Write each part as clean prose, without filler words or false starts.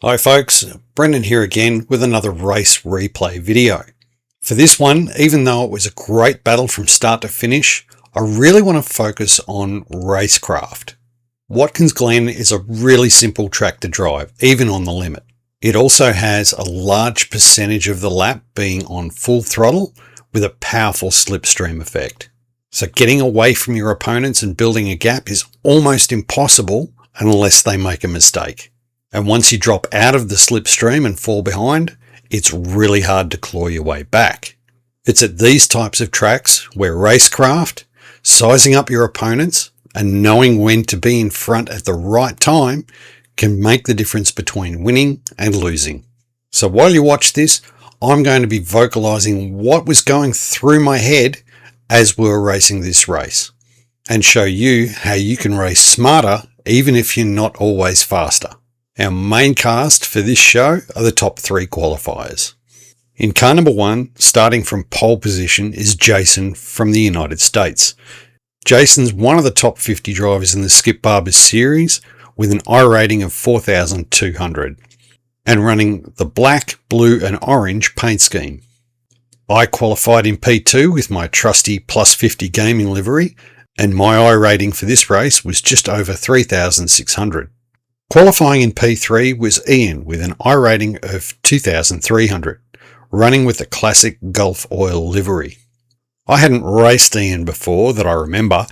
Hi folks, Brendan here again with another race replay video. For this one, even though it was a great battle from start to finish, I really want to focus on Racecraft. Watkins Glen is a really simple track to drive, even on the limit. It also has a large percentage of the lap being on full throttle with a powerful slipstream effect. So getting away from your opponents and building a gap is almost impossible unless they make a mistake. And once you drop out of the slipstream and fall behind, it's really hard to claw your way back. It's at these types of tracks where Racecraft, sizing up your opponents, and knowing when to be in front at the right time can make the difference between winning and losing. So while you watch this, I'm going to be vocalizing what was going through my head as we were racing this race, and show you how you can race smarter even if you're not always faster. Our main cast for this show are the top 3 qualifiers. In car number 1, starting from pole position, is Jason from the United States. Jason's one of the top 50 drivers in the Skip Barber series with an iRating of 4,200 and running the black, blue and orange paint scheme. I qualified in P2 with my trusty plus 50 gaming livery, and my iRating for this race was just over 3,600. Qualifying in P3 was Ian with an iRating of 2,300, running with the classic Gulf Oil livery. I hadn't raced Ian before that I remember,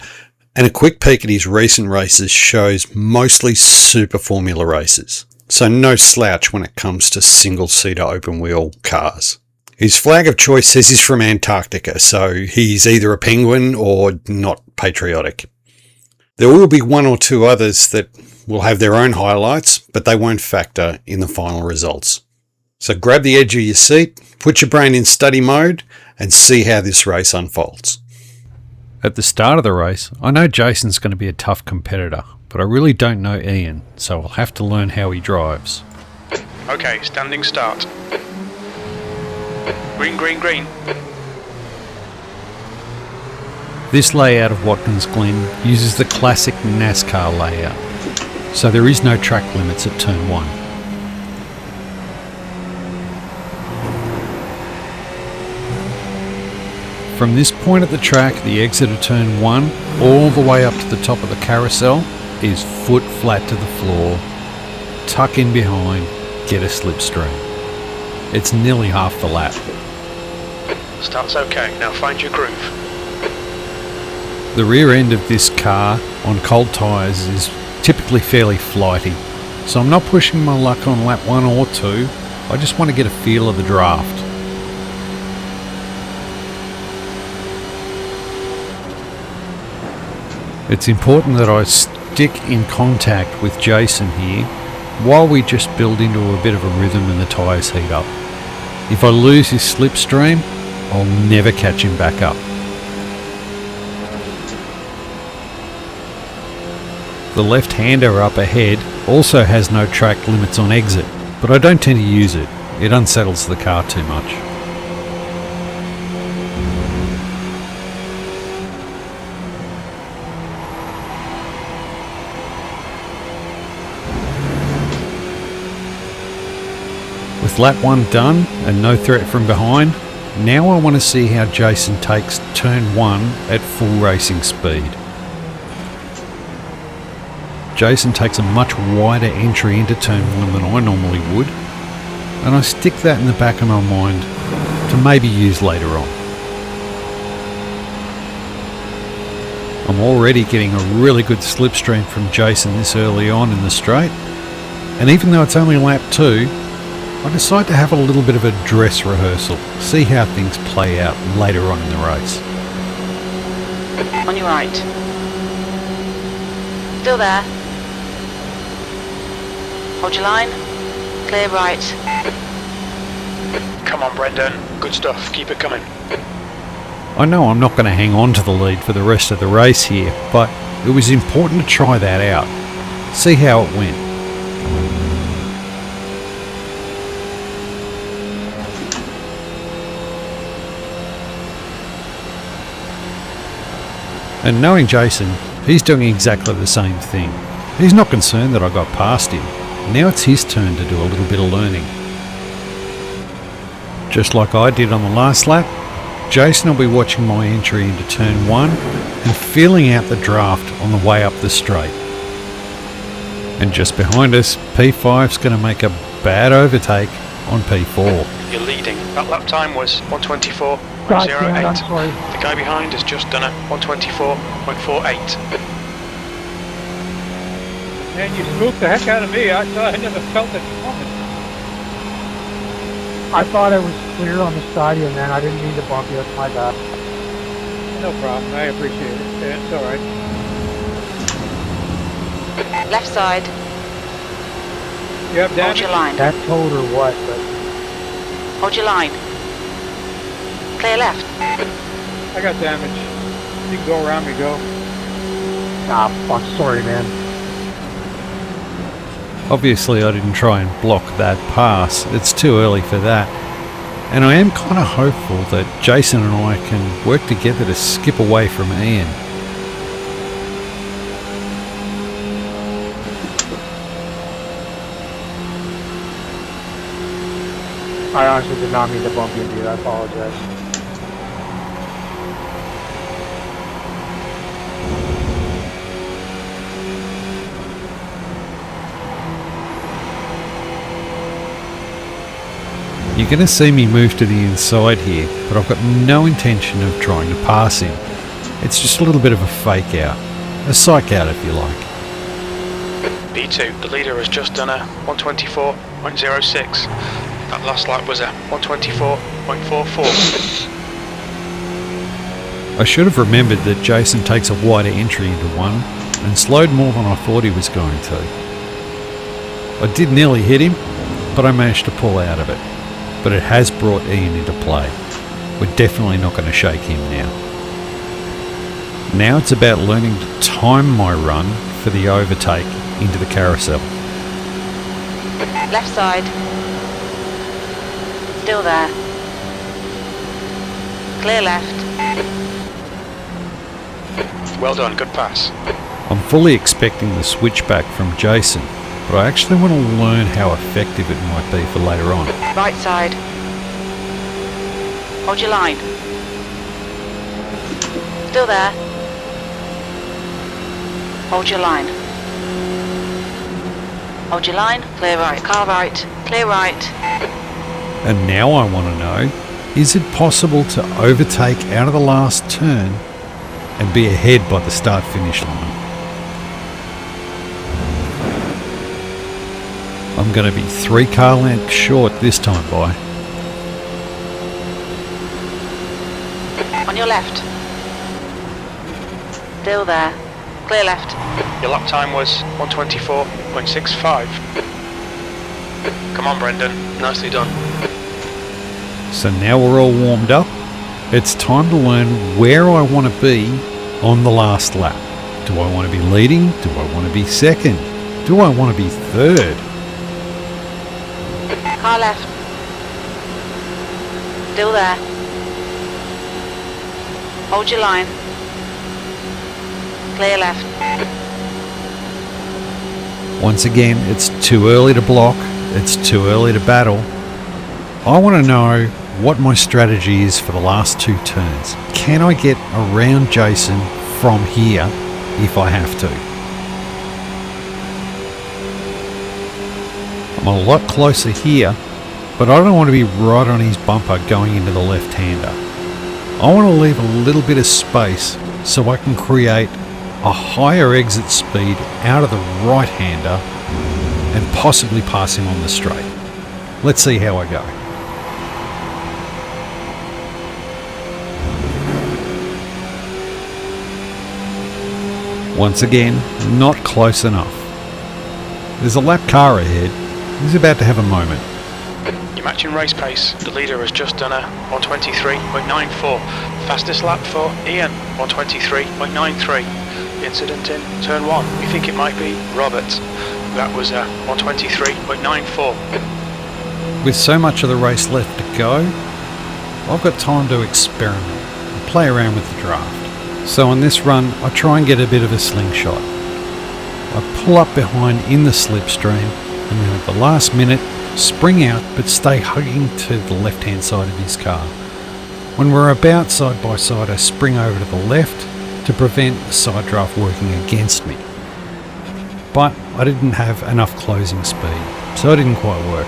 and a quick peek at his recent races shows mostly super formula races, so no slouch when it comes to single-seater open-wheel cars. His flag of choice says he's from Antarctica, so he's either a penguin or not patriotic. There will be one or two others that will have their own highlights, but they won't factor in the final results. So grab the edge of your seat, put your brain in study mode, and see how this race unfolds. At the start of the race, I know Jason's going to be a tough competitor, but I really don't know Ian, so I'll have to learn how he drives. Okay, standing start. Green, green, green. This layout of Watkins Glen uses the classic NASCAR layout, so there is no track limits at turn 1. From this point at the track, the exit of turn 1, all the way up to the top of the carousel, is foot flat to the floor, tuck in behind, get a slipstream. It's nearly half the lap. Start's okay, now find your groove. The rear end of this car on cold tyres is typically fairly flighty, so I'm not pushing my luck on lap 1 or 2, I just want to get a feel of the draft. It's important that I stick in contact with Jason here while we just build into a bit of a rhythm and the tyres heat up. If I lose his slipstream, I'll never catch him back up. The left-hander up ahead also has no track limits on exit, but I don't tend to use it. It unsettles the car too much. With lap 1 done and no threat from behind, now I want to see how Jason takes turn 1 at full racing speed. Jason takes a much wider entry into turn 1 than I normally would, and I stick that in the back of my mind to maybe use later on. I'm already getting a really good slipstream from Jason this early on in the straight, and even though it's only lap 2, I decide to have a little bit of a dress rehearsal, see how things play out later on in the race. On your right. Still there. Hold your line. Clear right. Come on, Brendan. Good stuff. Keep it coming. I know I'm not going to hang on to the lead for the rest of the race here, but it was important to try that out. See how it went. And knowing Jason, he's doing exactly the same thing. He's not concerned that I got past him. Now it's his turn to do a little bit of learning. Just like I did on the last lap, Jason will be watching my entry into turn 1 and feeling out the draft on the way up the straight. And just behind us, P5's going to make a bad overtake on P4. You're leading. That lap time was 124.08. I'm sorry. The guy behind has just done a 124.48. Man, you spooked the heck out of me. I never felt it coming. I thought it was clear on the stadium, man. I didn't mean to bump you. That's my bad. No problem. I appreciate it. Yeah, it's all right. Left side. You have damage? Hold your line. That told or what, but... Hold your line. Clear left. I got damage. You can go around me, go. Nah, fuck, sorry, man. Obviously I didn't try and block that pass, it's too early for that. And I am kind of hopeful that Jason and I can work together to skip away from Ian. I honestly did not mean to bump you, dude. I apologize. You're going to see me move to the inside here, but I've got no intention of trying to pass him. It's just a little bit of a fake out, a psych out if you like. B2, the leader has just done a 124.06. That last lap was a 124.44. I should have remembered that Jason takes a wider entry into one and slowed more than I thought he was going to. I did nearly hit him, but I managed to pull out of it. But it has brought Ian into play. We're definitely not going to shake him now. Now it's about learning to time my run for the overtake into the carousel. Left side. Still there. Clear left. Well done, good pass. I'm fully expecting the switchback from Jason, but I actually want to learn how effective it might be for later on. Right side. Hold your line. Still there. Hold your line. Hold your line. Clear right. Car right. Clear right. And now I want to know, is it possible to overtake out of the last turn and be ahead by the start-finish line? I'm going to be 3 car lengths short this time, boy. On your left. Still there. Clear left. Your lap time was 124.65. Come on, Brendan. Nicely done. So now we're all warmed up. It's time to learn where I want to be on the last lap. Do I want to be leading? Do I want to be second? Do I want to be third? Car left. Still there. Hold your line. Clear left. Once again, it's too early to block. It's too early to battle. I want to know what my strategy is for the last 2 turns. Can I get around Jason from here if I have to? I'm a lot closer here, but I don't want to be right on his bumper going into the left-hander. I want to leave a little bit of space so I can create a higher exit speed out of the right-hander and possibly pass him on the straight. Let's see how I go. Once again, not close enough. There's a lap car ahead. He's about to have a moment. You're matching race pace. The leader has just done a 123.94. Fastest lap for Ian, 123.93. Incident in turn 1. We think it might be Robert. That was a 123.94. With so much of the race left to go, I've got time to experiment and play around with the draft. So on this run, I try and get a bit of a slingshot. I pull up behind in the slipstream and then at the last minute spring out but stay hugging to the left hand side of his car. When we're about side by side, I spring over to the left to prevent the side draft working against me. But I didn't have enough closing speed, so it didn't quite work.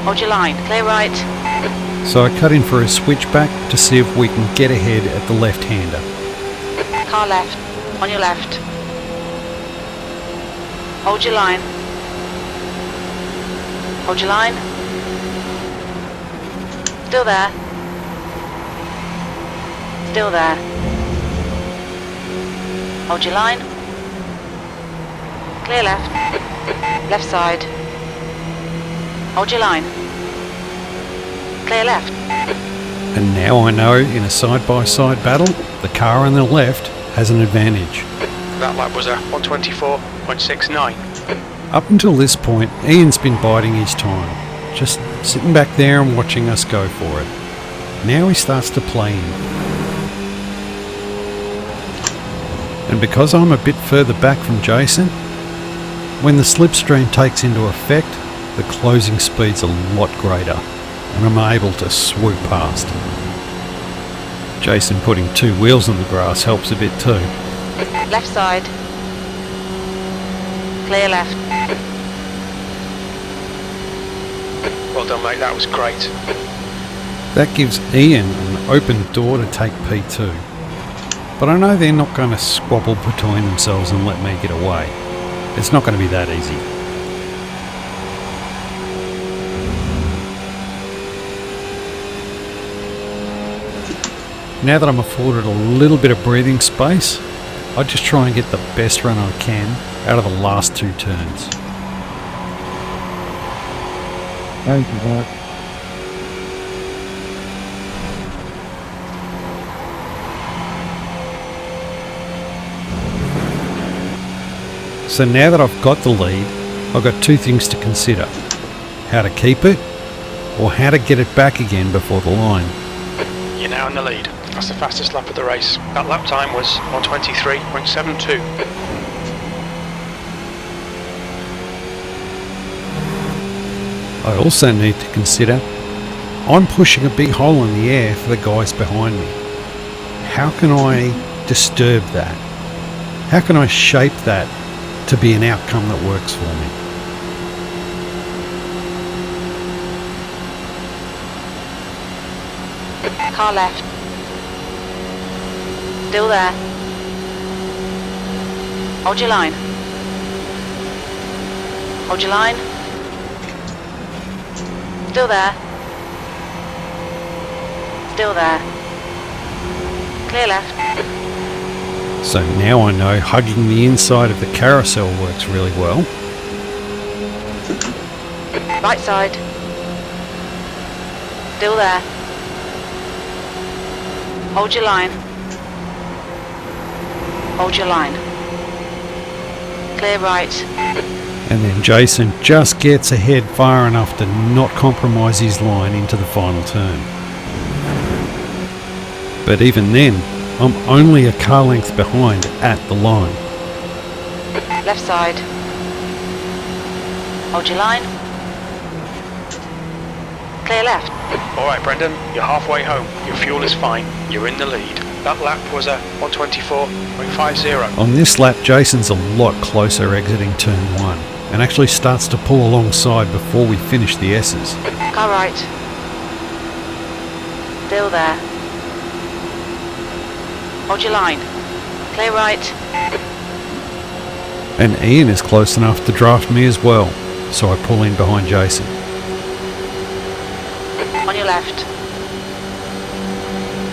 Hold your line, clear right. So I cut in for a switchback to see if we can get ahead at the left-hander. Car left, on your left. Hold your line. Hold your line. Still there. Still there. Hold your line. Clear left. Left side. Hold your line. Clear left. And now I know in a side-by-side battle, the car on the left has an advantage. That lap was a 124.69. Up until this point, Ian's been biding his time, just sitting back there and watching us go for it. Now he starts to play in. And because I'm a bit further back from Jason, when the slipstream takes into effect, the closing speed's a lot greater, and I'm able to swoop past. Jason putting two wheels on the grass helps a bit too. Left side. Clear left. Well done, mate, that was great. That gives Ian an open door to take P2. But I know they're not going to squabble between themselves and let me get away. It's not going to be that easy. Now that I'm afforded a little bit of breathing space, I just try and get the best run I can out of the last two turns. Thank you, Mark. So now that I've got the lead, I've got two things to consider. How to keep it, or how to get it back again before the line. You're now in the lead. That's the fastest lap of the race. That lap time was 123.72. I also need to consider I'm pushing a big hole in the air for the guys behind me. How can I disturb that? How can I shape that to be an outcome that works for me? Car left. Still there. Hold your line. Hold your line. Still there. Still there. Clear left. So now I know hugging the inside of the carousel works really well. Right side. Still there. Hold your line. Hold your line. Clear right. And then Jason just gets ahead far enough to not compromise his line into the final turn. But even then, I'm only a car length behind at the line. Left side. Hold your line. Clear left. Alright, Brendan, you're halfway home. Your fuel is fine. You're in the lead. That lap was a 124.50. On this lap, Jason's a lot closer exiting turn 1 and actually starts to pull alongside before we finish the S's. Car right. Still there. Hold your line. Clear right. And Ian is close enough to draft me as well, so I pull in behind Jason. On your left.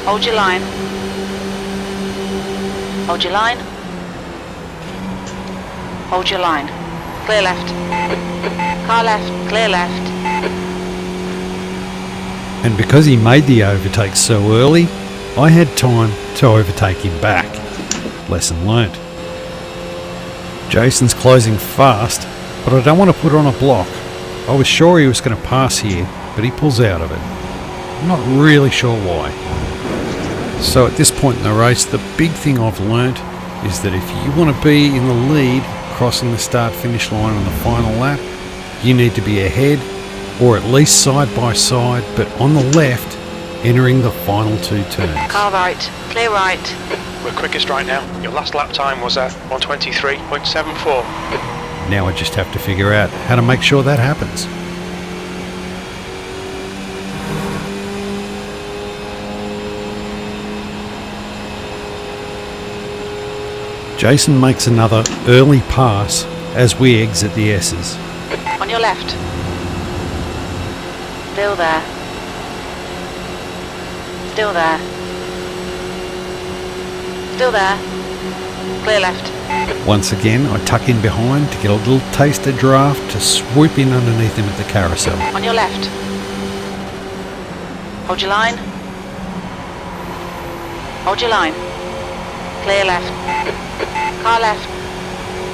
Hold your line. Hold your line. Hold your line. Clear left. Car left. Clear left. And because he made the overtake so early, I had time to overtake him back. Lesson learnt. Jason's closing fast, but I don't want to put on a block. I was sure he was going to pass here, but he pulls out of it. I'm not really sure why. So at this point in the race, the big thing I've learnt is that if you want to be in the lead, crossing the start-finish line on the final lap, you need to be ahead, or at least side by side, but on the left, entering the final 2 turns. Car right, clear right. We're quickest right now. Your last lap time was at 123.74. Now I just have to figure out how to make sure that happens. Jason makes another early pass as we exit the S's. On your left. Still there. Still there. Still there. Clear left. Once again, I tuck in behind to get a little taster draft to swoop in underneath him at the carousel. On your left. Hold your line. Hold your line. Clear left. Car left.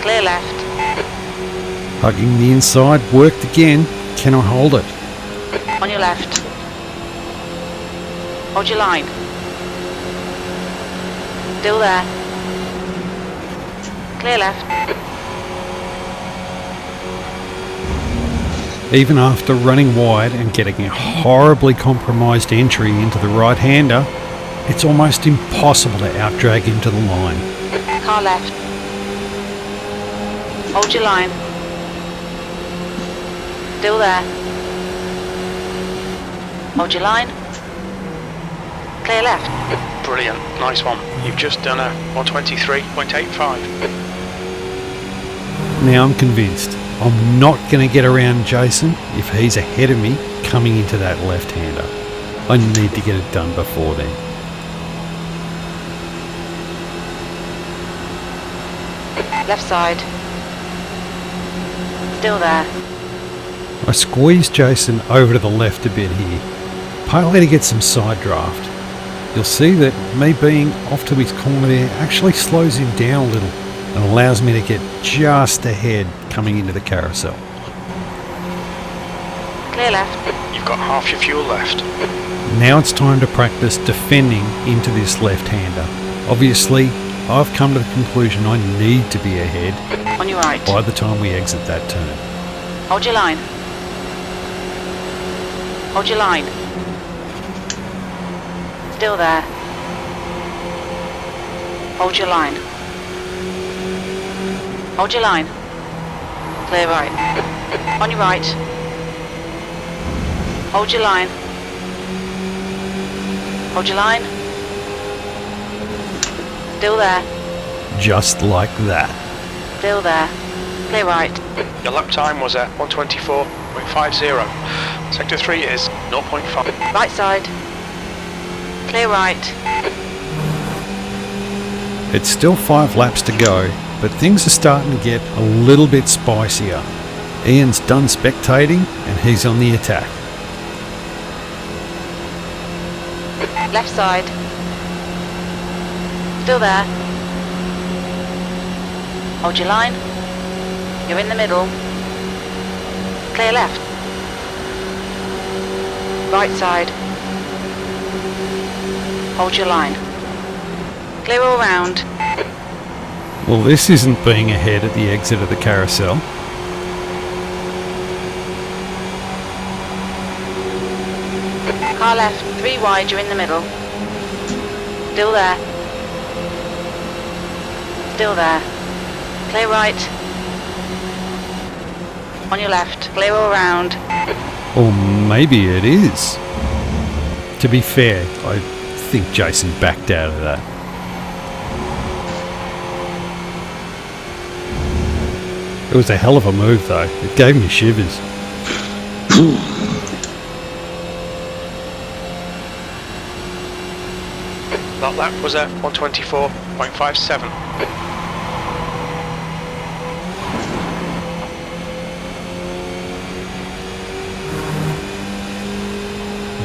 Clear left. Hugging the inside, worked again. Can I hold it? On your left. Hold your line. Still there. Clear left. Even after running wide and getting a horribly compromised entry into the right-hander, it's almost impossible to outdrag him to the line. Car left. Hold your line. Still there. Hold your line. Clear left. Brilliant, nice one. You've just done a 123.85. Now I'm convinced I'm not going to get around Jason if he's ahead of me coming into that left-hander. I need to get it done before then. Left side. Still there. I squeeze Jason over to the left a bit here, partly to get some side draft. You'll see that me being off to his corner there actually slows him down a little and allows me to get just ahead coming into the carousel. Clear left. You've got half your fuel left. Now it's time to practice defending into this left-hander. Obviously, I've come to the conclusion I need to be ahead On your right. by the time we exit that turn. Hold your line. Hold your line. Still there. Hold your line. Hold your line. Clear right. On your right. Hold your line. Hold your line. Still there. Just like that. Still there. Clear right. Your lap time was at 124.50. Sector 3 is 0.5. Right side. Clear right. It's still 5 laps to go, but things are starting to get a little bit spicier. Ian's done spectating and he's on the attack. Left side. Still there. Hold your line. You're in the middle. Clear left. Right side. Hold your line. Clear all round. Well, this isn't being ahead at the exit of the carousel. Car left, 3 wide, you're in the middle. Still there. Still there. Clear right. On your left, clear all round. Or maybe it is. To be fair, I think Jason backed out of that. It was a hell of a move though. It gave me shivers. That lap was at 124.57.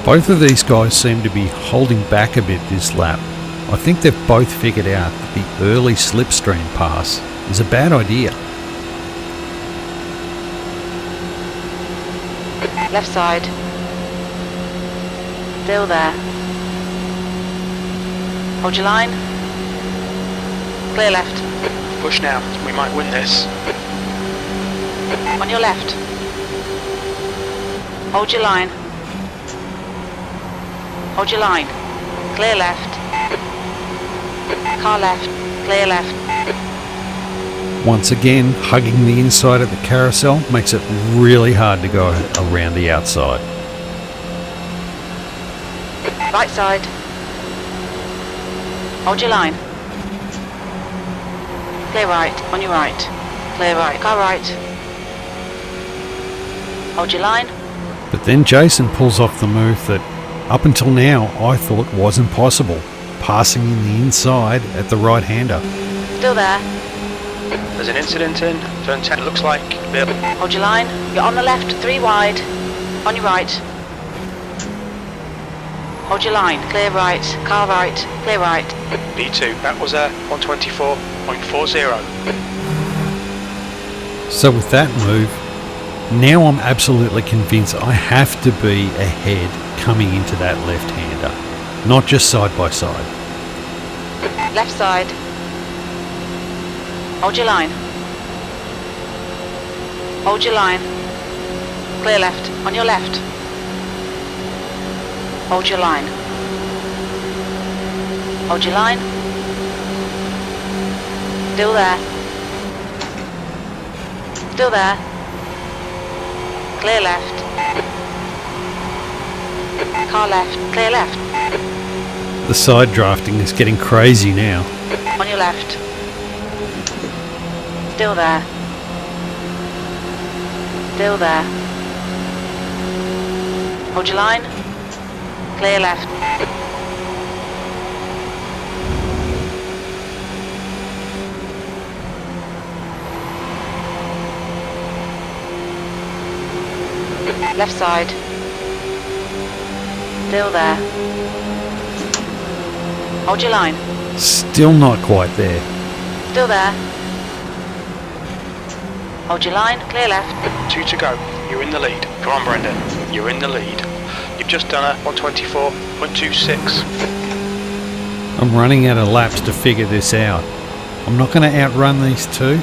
Both of these guys seem to be holding back a bit this lap. I think they've both figured out that the early slipstream pass is a bad idea. Left side. Still there. Hold your line. Clear left. Push now, we might win this. On your left. Hold your line. Hold your line. Clear left. Car left. Clear left. Once again, hugging the inside of the carousel makes it really hard to go around the outside. Right side. Hold your line. Clear right. On your right. Clear right. Car right. Hold your line. But then Jason pulls off the move that up until now I thought wasn't possible, passing in the inside at the right-hander. Still there. There's an incident in turn 10, it looks like. Hold your line. You're on the left, 3 wide. On your right. Hold your line. Clear right. Car right. Clear right. B2, that was a 124.40. So with that move, now I'm absolutely convinced I have to be ahead coming into that left-hander, not just side by side. Left side. Hold your line. Hold your line. Clear left. On your left. Hold your line. Hold your line. Still there. Still there. Clear left. Car left. Clear left. The side drafting is getting crazy now. On your left. Still there. Still there. Hold your line. Clear left. Left side. Still there. Hold your line. Still not quite there. Still there. Hold your line. Clear left. 2 to go. You're in the lead. Come on, Brendan. You're in the lead. You've just done a 124.26. I'm running out of laps to figure this out. I'm not going to outrun these two,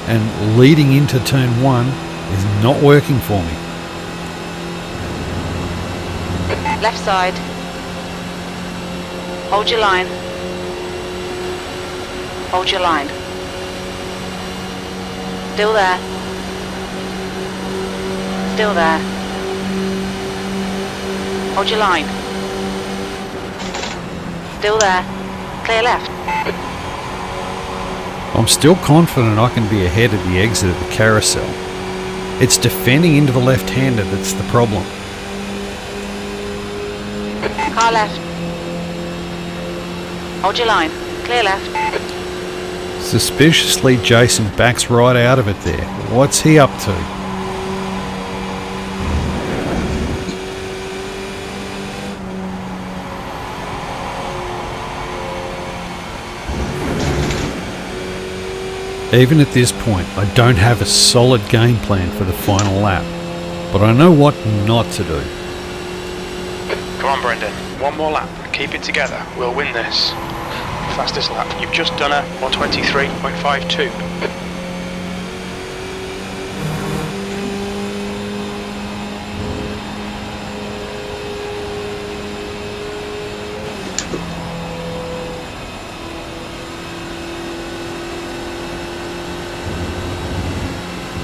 and leading into turn 1 is not working for me. Left side. Hold your line. Hold your line. Still there. Still there. Hold your line. Still there. Clear left. I'm still confident I can be ahead at the exit of the carousel. It's defending into the left-hander that's the problem. Car left. Hold your line. Clear left. Suspiciously, Jason backs right out of it there. What's he up to? Even at this point, I don't have a solid game plan for the final lap, but I know what not to do. Come on, Brendan. One more lap. Keep it together. We'll win this. Fastest lap. You've just done a 123.52.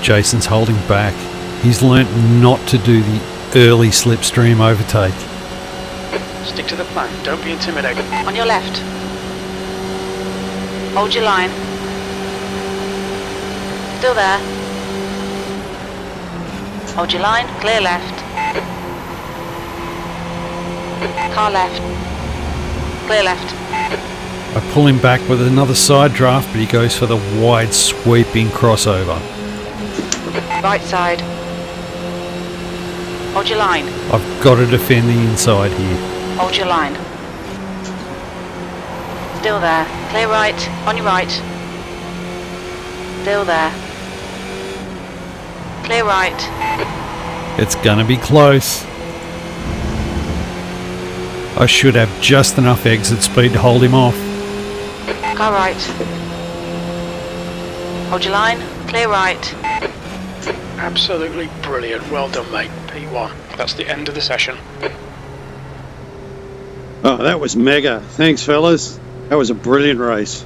Jason's holding back. He's learnt not to do the early slipstream overtake. Stick to the plan. Don't be intimidated. On your left. Hold your line. Still there. Hold your line. Clear left. Car left. Clear left. I pull him back with another side draft, but he goes for the wide sweeping crossover. Right side. Hold your line. I've got to defend the inside here. Hold your line. Still there. Clear right. On your right. Still there. Clear right. It's gonna be close. I should have just enough exit speed to hold him off. Car right. Hold your line. Clear right. Absolutely brilliant. Well done, mate. P1. That's the end of the session. Oh, that was mega. Thanks, fellas. That was a brilliant race.